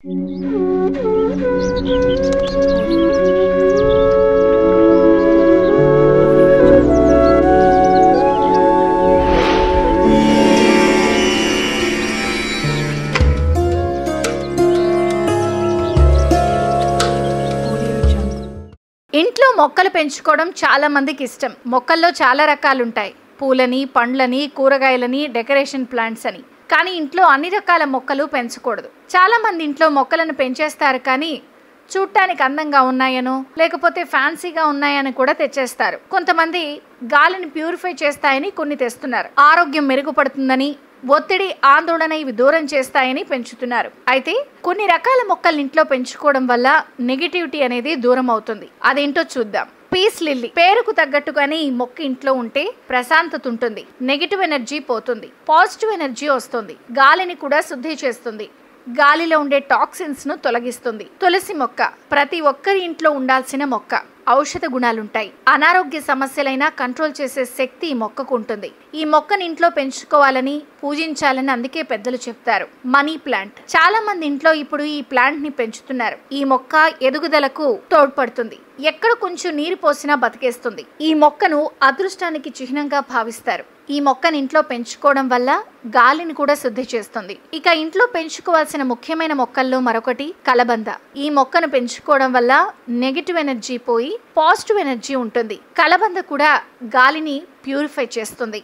ఇంట్లో మొక్కలు పెంచుకోవడం చాలా మందికి ఇష్టం. మొక్కల్లో చాలా రకాలు ఉంటాయి. పూలని, పండ్లని, కూరగాయలని, డెకరేషన్ ప్లాంట్స్ అని. కానీ ఇంట్లో అన్ని రకాల మొక్కలు పెంచకూడదు. చాలా మంది ఇంట్లో మొక్కలను పెంచేస్తారు, కానీ చూడటానికి అందంగా ఉన్నాయనో లేకపోతే ఫ్యాన్సీగా ఉన్నాయని కూడా తెచ్చేస్తారు. కొంతమంది గాలిని ప్యూరిఫై చేస్తాయని కొన్ని తెస్తున్నారు. ఆరోగ్యం మెరుగుపడుతుందని, ఒత్తిడి, ఆందోళన ఇవి దూరం చేస్తాయని పెంచుతున్నారు. అయితే కొన్ని రకాల మొక్కలు ఇంట్లో పెంచుకోవడం వల్ల నెగిటివిటీ అనేది దూరం అవుతుంది. అదేంటో చూద్దాం. పీస్ లిల్లీ పేరుకు తగ్గట్టుగానే ఈ మొక్క ఇంట్లో ఉంటే ప్రశాంతత ఉంటుంది, నెగిటివ్ ఎనర్జీ పోతుంది, పాజిటివ్ ఎనర్జీ వస్తుంది, గాలిని కూడా శుద్ధి చేస్తుంది, గాలిలో ఉండే టాక్సిన్స్ ను తొలగిస్తుంది. తులసి మొక్క ప్రతి ఒక్కరి ఇంట్లో ఉండాల్సిన మొక్క. ఔషధ గుణాలుంటాయి. అనారోగ్య సమస్యలైనా కంట్రోల్ చేసే శక్తి ఈ మొక్కకు ఉంటుంది. ఈ మొక్కని ఇంట్లో పెంచుకోవాలని, పూజించాలని అందుకే పెద్దలు చెప్తారు. మనీ ప్లాంట్ చాలా మంది ఇంట్లో ఇప్పుడు ఈ ప్లాంట్ ని పెంచుతున్నారు. ఈ మొక్క ఎదుగుదలకు తోడ్పడుతుంది. ఎక్కడ కొంచెం నీరు పోసినా బతికేస్తుంది. ఈ మొక్కను అదృష్టానికి చిహ్నంగా భావిస్తారు. ఈ మొక్కని ఇంట్లో పెంచుకోవడం వల్ల గాలిని కూడా శుద్ధి చేస్తుంది. ఇక ఇంట్లో పెంచుకోవాల్సిన ముఖ్యమైన మొక్కల్లో మరొకటి కలబంద. ఈ మొక్కను పెంచుకోవడం వల్ల నెగిటివ్ ఎనర్జీ పోయి పాజిటివ్ ఎనర్జీ ఉంటుంది. కలబంద కూడా గాలిని ప్యూరిఫై చేస్తుంది.